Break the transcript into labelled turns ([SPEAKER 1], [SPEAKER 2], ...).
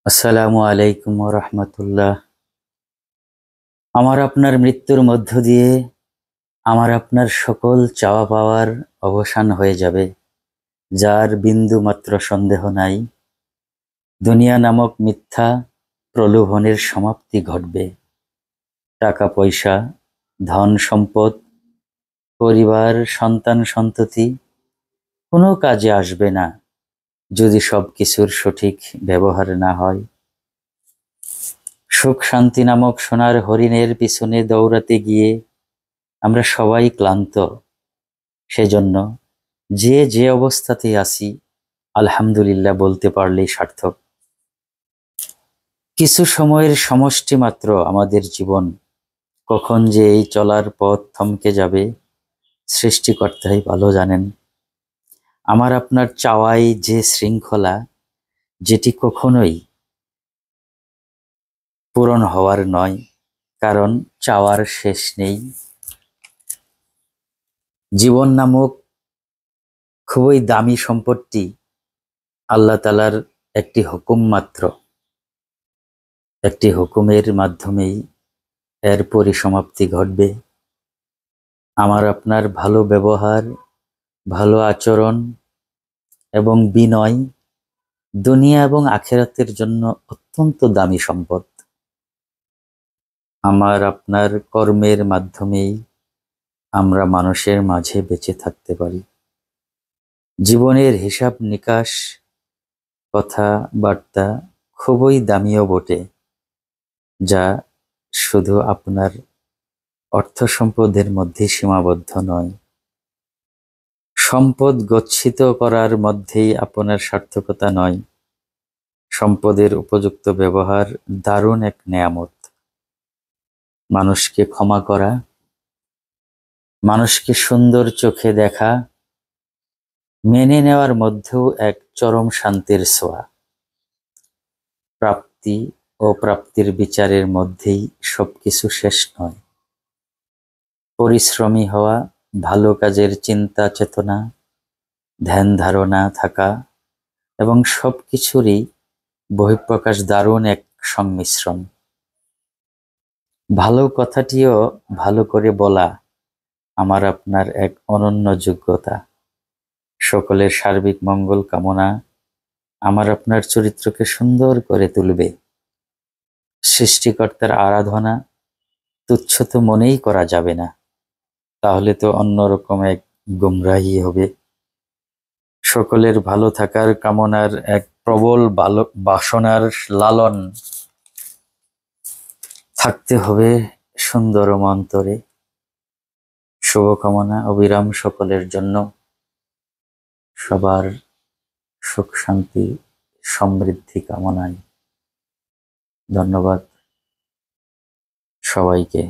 [SPEAKER 1] আসসালামু আলাইকুম ওয়া রাহমাতুল্লাহ। আমার আপনার মৃত্যুর মধ্য দিয়ে আমার আপনার সকল চাওয়া পাওয়ার অবসান হয়ে যাবে, যার বিন্দু মাত্র সন্দেহ নাই। দুনিয়া নামক মিথ্যা প্রলোভনের সমাপ্তি ঘটবে। টাকা পয়সা, ধন সম্পদ, পরিবার, সন্তান সন্ততি কোনো কাজে আসবে না যদি সবকিছুর সঠিক ব্যবহার না হয়। সুখ শান্তি নামক সোনার হরিণের পিছনে দৌড়াতে গিয়ে আমরা সবাই ক্লান্ত। সেজন্য যে অবস্থাতে আছি আলহামদুলিল্লাহ বলতে পারলেই সার্থক। কিছু সময়ের সমষ্টি মাত্র আমাদের জীবন, কখন যে এই চলার পথ থমকে যাবে সৃষ্টিকর্তাই ভালো জানেন। আমার আপনার চাওয়াই যে শৃঙ্খলা, যেটি কখনোই পূরণ হওয়ার নয়, কারণ চাওয়ার শেষ নেই। জীবন নামক খুবই দামি সম্পত্তি আল্লাহ তাআলার একটি হুকুম মাত্র। একটি হুকুমের মাধ্যমেই এর পরিসমাপ্তি ঘটবে। আমার আপনার ভালো ব্যবহার, ভালো আচরণ এবং বিনয় দুনিয়া এবং আখিরাতের জন্য অত্যন্ত দামি সম্পদ। আমার আপনার কর্মের মাধ্যমেই আমরা মানুষের মাঝে বেঁচে থাকতে পারি। জীবনের হিসাব নিকাশ, কথাবার্তা খুবই দামিও বটে, যা শুধু আপনার অর্থ সম্পদের মধ্যে সীমাবদ্ধ নয়। সম্পদ গচ্ছিত করার মধ্যেই আপনার সার্থকতা নয়, সম্পদের উপযুক্ত ব্যবহার দারুণ এক নেয়ামত। মানুষকে ক্ষমা করা, মানুষকে সুন্দর চোখে দেখা, মেনে নেওয়ার মধ্যেও এক চরম শান্তির ছোঁয়া। প্রাপ্তি ও প্রাপ্তির বিচারের মধ্যেই সবকিছু শেষ নয়। পরিশ্রমী হওয়া, ভালো কাজের চিন্তা চেতনা, ধ্যান ধারণা থাকা এবং সবকিছুরই বহিঃপ্রকাশ দারুণ এক সংমিশ্রণ। ভালো কথাটিও ভালো করে বলা আমার আপনার এক অনন্য যোগ্যতা। সকলের সার্বিক মঙ্গল কামনা আমার আপনার চরিত্রকে সুন্দর করে তুলবে। সৃষ্টিকর্তার আরাধনা তুচ্ছ তো মনেই করা যাবে না, তাহলে তো অন্যরকম এক গুমরাহি হবে। সকলের ভালো থাকার কামনার এক প্রবল বাসনার লালন থাকতে হবে সুন্দর অন্তরে। শুভকামনা অবিরাম সকলের জন্য, সবার সুখ শান্তি সমৃদ্ধি কামনায়। ধন্যবাদ সবাইকে।